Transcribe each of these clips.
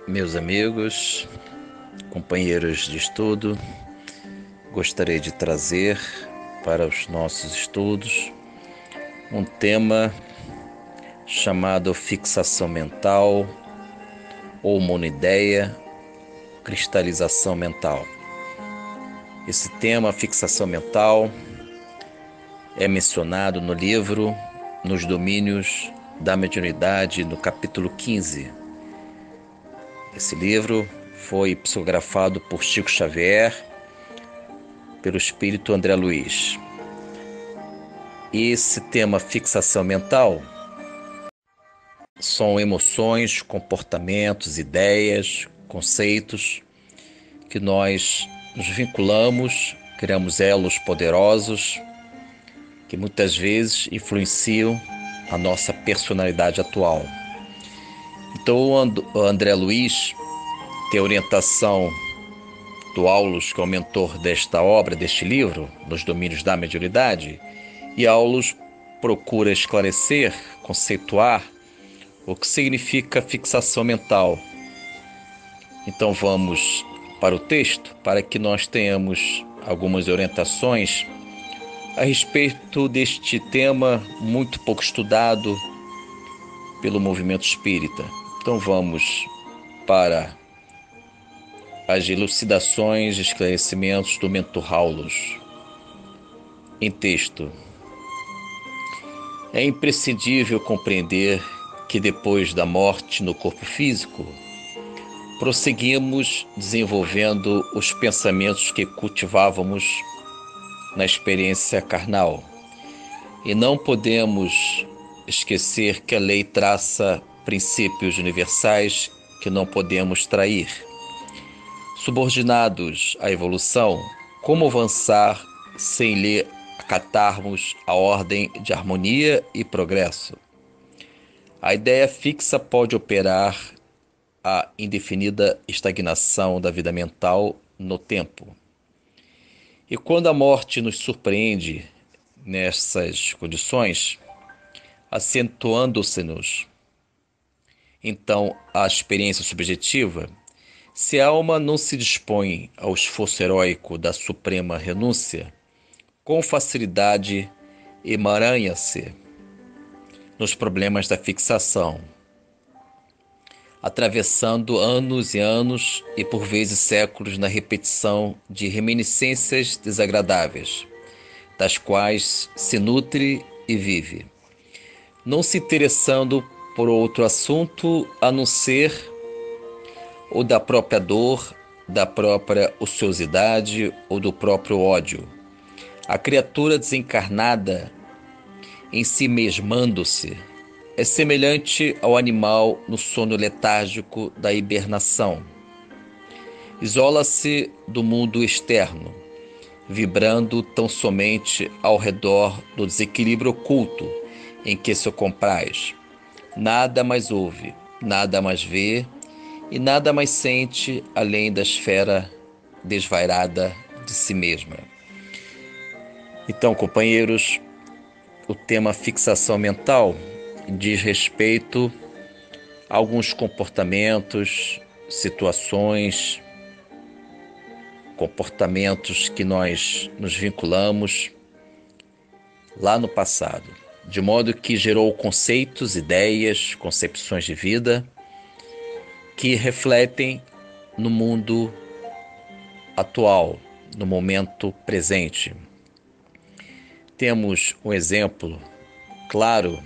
Meus amigos, companheiros de estudo, gostaria de trazer para os nossos estudos um tema chamado fixação mental ou monoideia, cristalização mental. Esse tema, fixação mental, é mencionado no livro Nos Domínios da Mediunidade, no capítulo 15. Esse livro foi psicografado por Chico Xavier, pelo espírito André Luiz. E esse tema, fixação mental, são emoções, comportamentos, ideias, conceitos que nós nos vinculamos, criamos elos poderosos que muitas vezes influenciam a nossa personalidade atual. Então o André Luiz tem orientação do Aulus, que é o mentor desta obra, deste livro, Nos Domínios da Mediunidade, e Aulus procura esclarecer, conceituar o que significa fixação mental. Então vamos para o texto para que nós tenhamos algumas orientações a respeito deste tema muito pouco estudado pelo movimento espírita. Então vamos para as elucidações e esclarecimentos do mentor Aulus. Em texto: é imprescindível compreender que depois da morte no corpo físico, prosseguimos desenvolvendo os pensamentos que cultivávamos na experiência carnal. E não podemos esquecer que a lei traça princípios universais que não podemos trair. Subordinados à evolução, como avançar sem lhe acatarmos a ordem de harmonia e progresso? A ideia fixa pode operar a indefinida estagnação da vida mental no tempo. E quando a morte nos surpreende nessas condições, acentuando-se-nos, então, a experiência subjetiva, se a alma não se dispõe ao esforço heróico da suprema renúncia, com facilidade emaranha-se nos problemas da fixação, atravessando anos e anos e por vezes séculos na repetição de reminiscências desagradáveis, das quais se nutre e vive, não se interessando por outro assunto a não ser o da própria dor, da própria ociosidade ou do próprio ódio. A criatura desencarnada, em si mesmando-se, é semelhante ao animal no sono letárgico da hibernação. Isola-se do mundo externo, vibrando tão somente ao redor do desequilíbrio oculto em que se compraz. Nada mais ouve, nada mais vê e nada mais sente além da esfera desvairada de si mesma. Então, companheiros, o tema fixação mental diz respeito a alguns comportamentos, situações, comportamentos que nós nos vinculamos lá no passado, de modo que gerou conceitos, ideias, concepções de vida que refletem no mundo atual, no momento presente. Temos um exemplo claro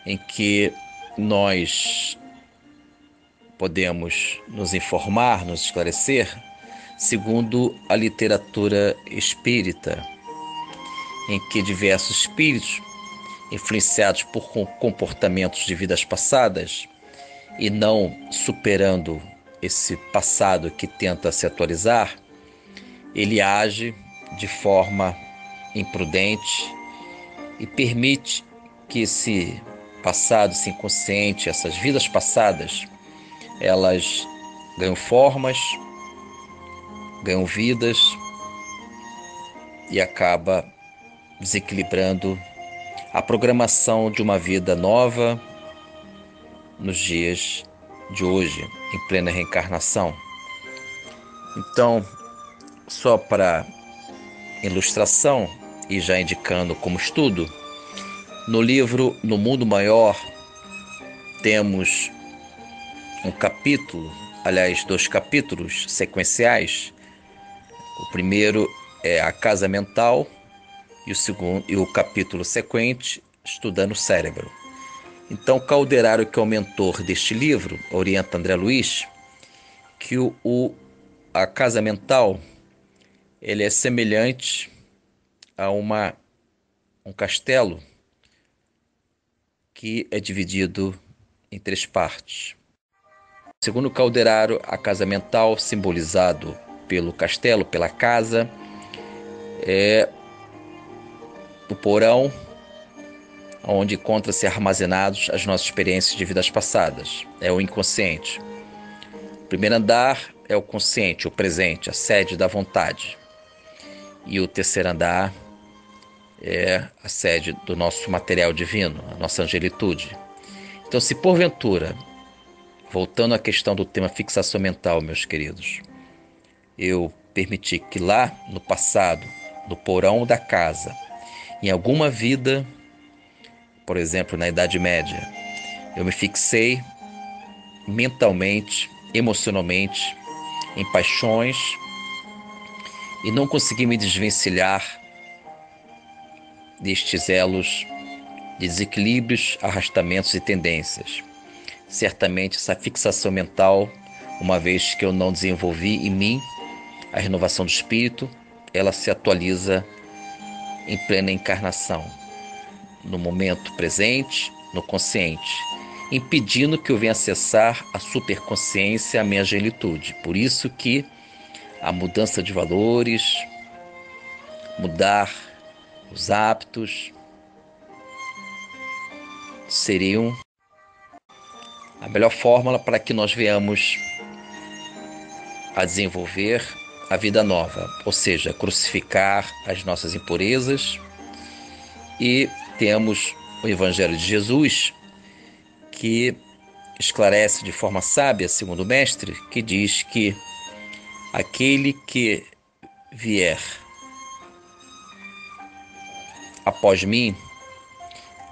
em que nós podemos nos informar, nos esclarecer, segundo a literatura espírita, em que diversos espíritos, influenciados por comportamentos de vidas passadas e não superando esse passado que tenta se atualizar, ele age de forma imprudente e permite que esse passado, esse inconsciente, essas vidas passadas, elas ganham formas, ganham vidas e acaba desequilibrando a programação de uma vida nova nos dias de hoje, em plena reencarnação. Então, só para ilustração e já indicando como estudo, no livro No Mundo Maior temos um capítulo, aliás, 2 capítulos sequenciais. O primeiro é a casa mental e o capítulo sequente, estudando o cérebro. Então, Calderaro, que é o mentor deste livro, orienta André Luiz que a casa mental ele é semelhante a um castelo que é dividido em 3 partes. Segundo Calderaro, a casa mental, simbolizado pelo castelo, pela casa, é o porão onde encontram-se armazenados as nossas experiências de vidas passadas. É o inconsciente. O primeiro andar é o consciente, o presente, a sede da vontade. E o terceiro andar é a sede do nosso material divino, a nossa angelitude. Então, se porventura, voltando à questão do tema fixação mental, meus queridos, eu permiti que lá no passado, no porão da casa, em alguma vida, por exemplo, na Idade Média, eu me fixei mentalmente, emocionalmente, em paixões e não consegui me desvencilhar destes elos de desequilíbrios, arrastamentos e tendências. Certamente essa fixação mental, uma vez que eu não desenvolvi em mim a renovação do espírito, ela se atualiza em plena encarnação, no momento presente, no consciente, impedindo que eu venha acessar a superconsciência, a minha angelitude. Por isso que a mudança de valores, mudar os hábitos, seriam a melhor fórmula para que nós venhamos a desenvolver a vida nova, ou seja, crucificar as nossas impurezas. E temos o Evangelho de Jesus, que esclarece de forma sábia, segundo o mestre, que diz que aquele que vier após mim,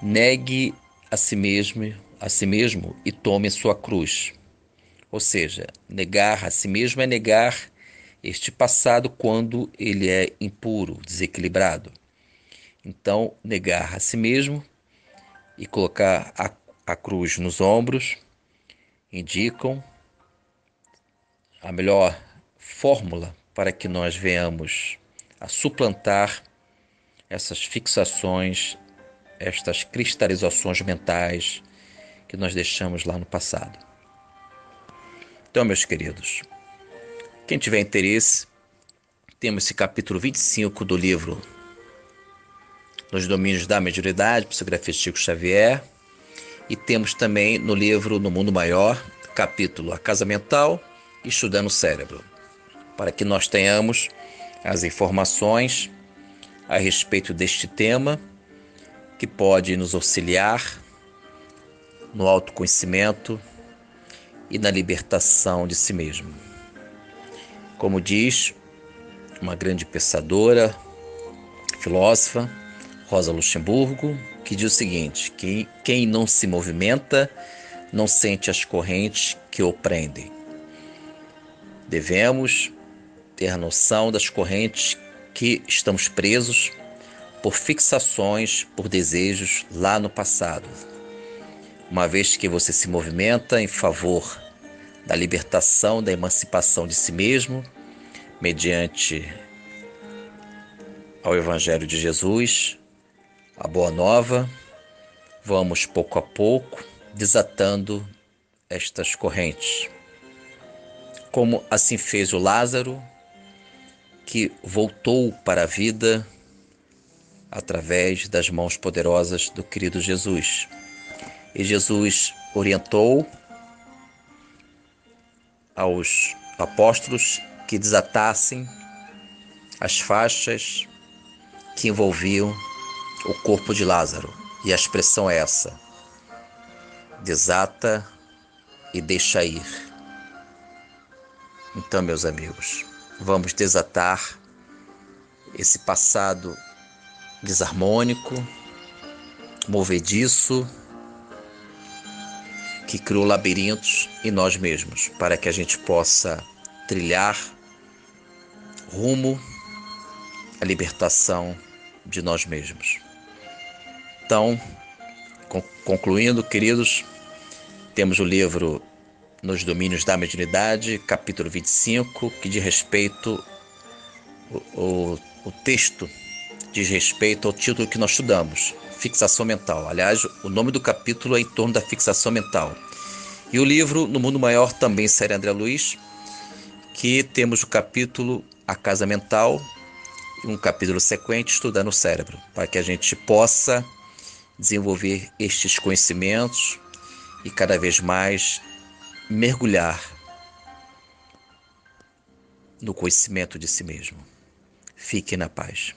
negue a si mesmo e tome sua cruz. Ou seja, negar a si mesmo é negar este passado quando ele é impuro, desequilibrado. Então, negar a si mesmo e colocar a cruz nos ombros indicam a melhor fórmula para que nós venhamos a suplantar essas fixações, estas cristalizações mentais que nós deixamos lá no passado. Então, meus queridos, quem tiver interesse, temos esse capítulo 25 do livro Nos Domínios da Mediunidade, psicografia de Chico Xavier, e temos também no livro No Mundo Maior, capítulo A Casa Mental, Estudando o Cérebro, para que nós tenhamos as informações a respeito deste tema que pode nos auxiliar no autoconhecimento e na libertação de si mesmo. Como diz uma grande pensadora, filósofa, Rosa Luxemburgo, que diz o seguinte, que quem não se movimenta não sente as correntes que o prendem. Devemos ter noção das correntes que estamos presos por fixações, por desejos lá no passado. Uma vez que você se movimenta em favor da libertação, da emancipação de si mesmo, mediante ao Evangelho de Jesus, a Boa Nova, vamos pouco a pouco desatando estas correntes. Como assim fez o Lázaro, que voltou para a vida através das mãos poderosas do querido Jesus. E Jesus orientou aos apóstolos que desatassem as faixas que envolviam o corpo de Lázaro. E a expressão é essa: desata e deixa ir. Então, meus amigos, vamos desatar esse passado desarmônico, movediço, que criou labirintos em nós mesmos, para que a gente possa trilhar rumo à libertação de nós mesmos. Então, concluindo, queridos, temos o livro Nos Domínios da Mediunidade, capítulo 25, que diz respeito, o texto diz respeito ao título que nós estudamos, fixação mental. Aliás, o nome do capítulo é em torno da fixação mental. E o livro No Mundo Maior, também série André Luiz, que temos o capítulo A Casa Mental e um capítulo sequente, Estudando o Cérebro, para que a gente possa desenvolver estes conhecimentos e cada vez mais mergulhar no conhecimento de si mesmo. Fique na paz.